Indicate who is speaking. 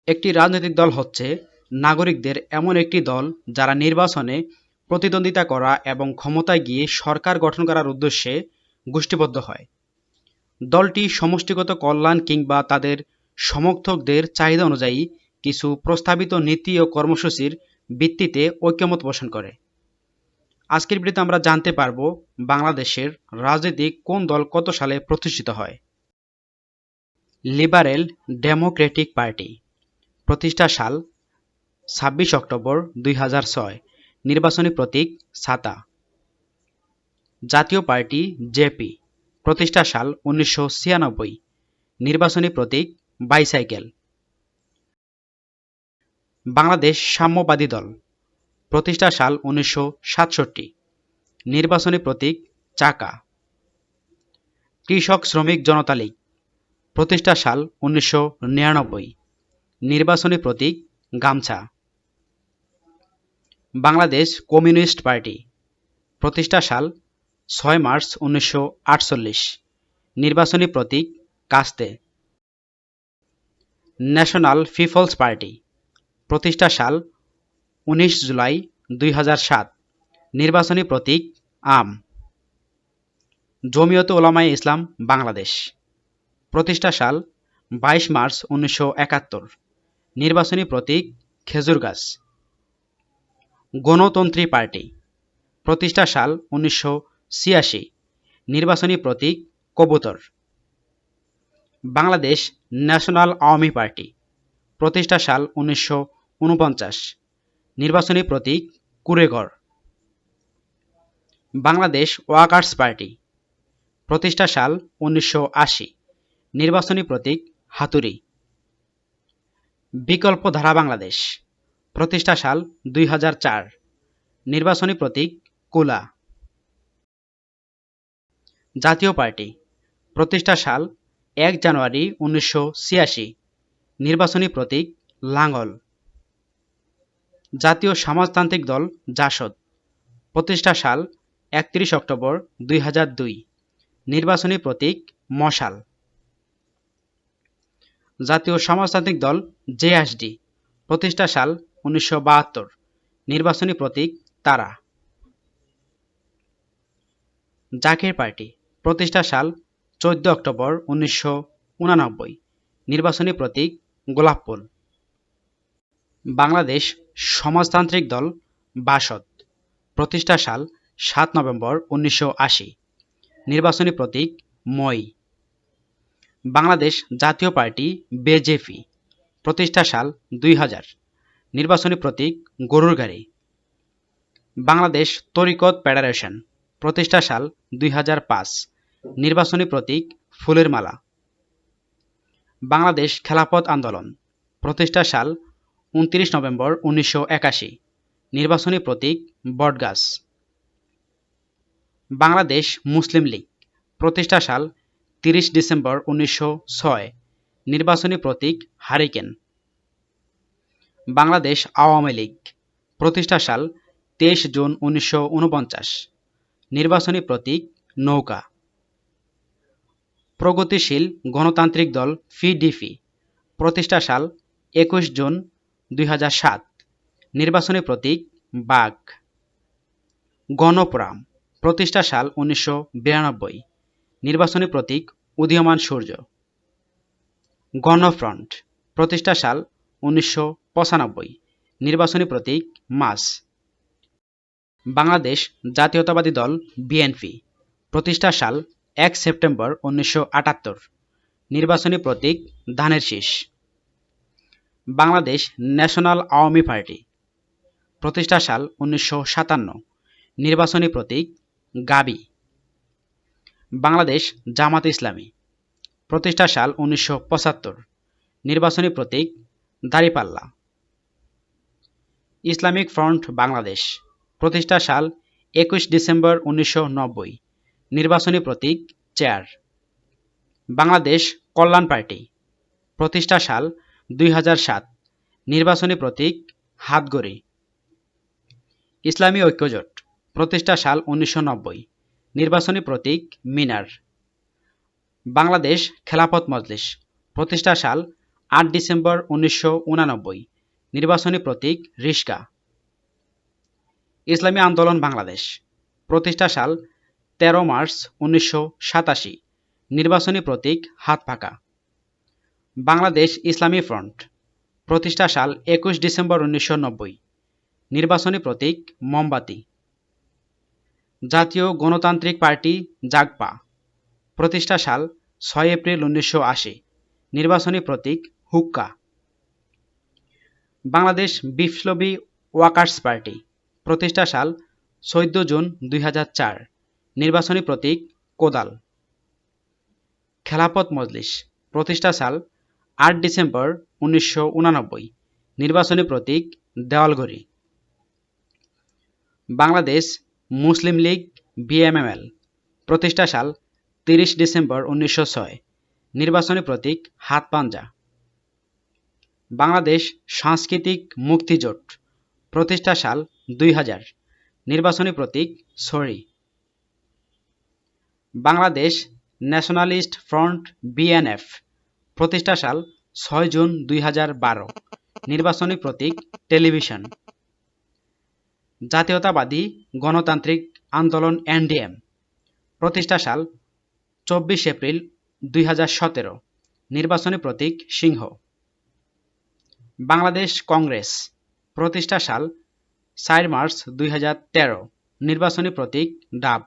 Speaker 1: একটি রাজনৈতিক দল হচ্ছে নাগরিকদের এমন একটি দল যারা নির্বাচনে প্রতিদ্বন্দ্বিতা করা এবং ক্ষমতায় গিয়ে সরকার গঠন করার উদ্দেশ্যে গোষ্ঠীবদ্ধ হয়। দলটি সমষ্টিগত কল্যাণ কিংবা তাদের সমর্থকদের চাহিদা অনুযায়ী কিছু প্রস্তাবিত নীতি ও কর্মসূচির ভিত্তিতে ঐক্যমত পোষণ করে। আজকের ভিডিওতে আমরা জানতে পারব বাংলাদেশের রাজনীতিক কোন দল কত সালে প্রতিষ্ঠিত হয়। লিবারেল ডেমোক্রেটিক পার্টি, প্রতিষ্ঠা সাল ২৬ অক্টোবর ২০০৬, নির্বাচনী প্রতীক ছাতা। জাতীয় পার্টি জেপি, প্রতিষ্ঠা সাল ১৯৯৬, নির্বাচনী প্রতীক বাইসাইকেল। বাংলাদেশ সাম্যবাদী দল, প্রতিষ্ঠা সাল ১৯৬৭, নির্বাচনী প্রতীক চাকা। কৃষক শ্রমিক জনতা লীগ, প্রতিষ্ঠা সাল ১৯৯৯, নির্বাচনী প্রতীক গামছা। বাংলাদেশ কমিউনিস্ট পার্টি, প্রতিষ্ঠা সাল ৬ মার্চ ১৯৪৮, নির্বাচনী প্রতীক কাস্তে। ন্যাশনাল পিপলস পার্টি, প্রতিষ্ঠা সাল ১৯ জুলাই ২০০৭, নির্বাচনী প্রতীক আম। জমিয়তে উলামায়ে ইসলাম বাংলাদেশ, প্রতিষ্ঠা সাল ২২ মার্চ ১৯৭১, নির্বাচনী প্রতীক খেজুর গাছ। গণতন্ত্রী পার্টি, প্রতিষ্ঠা সাল ১৯৮৬, নির্বাচনী প্রতীক কবুতর। বাংলাদেশ ন্যাশনাল আওয়ামী পার্টি, প্রতিষ্ঠা সাল ১৯৪৯, নির্বাচনী প্রতীক কুঁড়েঘর। বাংলাদেশ ওয়ার্কার্স পার্টি, প্রতিষ্ঠা সাল ১৯৮০, নির্বাচনী প্রতীক হাতুড়ি। বিকল্পধারা বাংলাদেশ, প্রতিষ্ঠা সাল ২০০৪, নির্বাচনী প্রতীক কুলা। জাতীয় পার্টি, প্রতিষ্ঠা সাল ১ জানুয়ারি ১৯৮৬, নির্বাচনী প্রতীক লাঙ্গল। জাতীয় সমাজতান্ত্রিক দল জাসদ, প্রতিষ্ঠা সাল ৩১ অক্টোবর ২০০২, নির্বাচনী প্রতীক মশাল। জাতীয় সমাজতান্ত্রিক দল জেএসডি, প্রতিষ্ঠা সাল ১৯৭২, নির্বাচনী প্রতীক তারা। জাকের পার্টি, প্রতিষ্ঠা সাল ১৪ অক্টোবর ১৯৮৯, নির্বাচনী প্রতীক গোলাপ ফুল। বাংলাদেশ সমাজতান্ত্রিক দল বাসদ, প্রতিষ্ঠা সাল ৭ নভেম্বর ১৯৮০, নির্বাচনী প্রতীক মই। বাংলাদেশ জাতীয় পার্টি বিজেপি, প্রতিষ্ঠা সাল ২০০০, নির্বাচনী প্রতীক গরুর গাড়ি। বাংলাদেশ তরিকত ফেডারেশন, প্রতিষ্ঠা সাল ২০০৫, নির্বাচনী প্রতীক ফুলের মালা। বাংলাদেশ খেলাফত আন্দোলন, প্রতিষ্ঠা সাল ২৯ নভেম্বর ১৯৮১, নির্বাচনী প্রতীক বটগাছ। বাংলাদেশ মুসলিম লীগ, প্রতিষ্ঠা সাল ৩০ ডিসেম্বর ১৯০৬, নির্বাচনী প্রতীক হারিকেন। বাংলাদেশ আওয়ামী লীগ, প্রতিষ্ঠা সাল ২৩ জুন ১৯৪৯, নির্বাচনী প্রতীক নৌকা। প্রগতিশীল গণতান্ত্রিক দল পিডিপি, প্রতিষ্ঠা সাল ২১ জুন ২০০৭, নির্বাচনী প্রতীক বাঘ। গণফোরাম, প্রতিষ্ঠা সাল ১৯৯২, নির্বাচনী প্রতীক উদীয়মান সূর্য। গণফ্রন্ট, প্রতিষ্ঠা সাল ১৯৯৫, নির্বাচনী প্রতীক মাছ। বাংলাদেশ জাতীয়তাবাদী দল বিএনপি, প্রতিষ্ঠা সাল ১ সেপ্টেম্বর ১৯৭৮, নির্বাচনী প্রতীক ধানের শীষ। বাংলাদেশ ন্যাশনাল আওয়ামী পার্টি, প্রতিষ্ঠা সাল ১৯৫৭, নির্বাচনী প্রতীক গাবি। বাংলাদেশ জামাত ইসলামী, প্রতিষ্ঠা সাল ১৯৭৫, নির্বাচনী প্রতীক দাঁড়িপাল্লা। ইসলামিক ফ্রন্ট বাংলাদেশ, প্রতিষ্ঠা সাল ২১ ডিসেম্বর ১৯৯০, নির্বাচনী প্রতীক চেয়ার। বাংলাদেশ কল্যাণ পার্টি, প্রতিষ্ঠা সাল ২০০৭, নির্বাচনী প্রতীক হাতগড়ি। ইসলামী ঐক্যজোট, প্রতিষ্ঠা সাল ১৯৯০, নির্বাচনী প্রতীক মিনার। বাংলাদেশ খেলাফত মজলিস, প্রতিষ্ঠা সাল ডিসেম্বর 1989। নির্বাচনী প্রতীক রিশকা। ইসলামী আন্দোলন বাংলাদেশ, প্রতিষ্ঠা সাল 13 মার্চ 1987। নির্বাচনী প্রতীক হাত পাকা। বাংলাদেশ ইসলামী ফ্রন্ট, প্রতিষ্ঠা সাল 21 ডিসেম্বর 1990। নির্বাচনী প্রতীক মোমবাতি। জাতীয় গণতান্ত্রিক পার্টি জাগপা, প্রতিষ্ঠা সাল 6 এপ্রিল 1980। নির্বাচনী প্রতীক হুক্কা। বাংলাদেশ বিপ্লবী ওয়ার্কার্স পার্টি, প্রতিষ্ঠা সাল 14 জুন 2004। নির্বাচনী প্রতীক কোদাল। খেলাফত মজলিস, প্রতিষ্ঠা সাল 8 ডিসেম্বর 1989। নির্বাচনী প্রতীক দেওয়ালঘড়ি। বাংলাদেশ মুসলিম লীগ বিএমএল, প্রতিষ্ঠা সাল 30 ডিসেম্বর 1906। নির্বাচনী প্রতীক হাত পাঞ্জা। বাংলাদেশ সাংস্কৃতিক মুক্তিজোট, প্রতিষ্ঠা সাল 2000। নির্বাচনী প্রতীক ছড়ি। বাংলাদেশ ন্যাশনালিস্ট ফ্রন্ট বিএনএফ, প্রতিষ্ঠা সাল 6 জুন 2012। নির্বাচনী প্রতীক টেলিভিশন। জাতীয়তাবাদী গণতান্ত্রিক আন্দোলন এনডিএম, প্রতিষ্ঠা সাল 24 এপ্রিল 2017। নির্বাচনী প্রতীক সিংহ। বাংলাদেশ কংগ্রেস, প্রতিষ্ঠা সাল 4 মার্চ 2013। নির্বাচনী প্রতীক ডাব।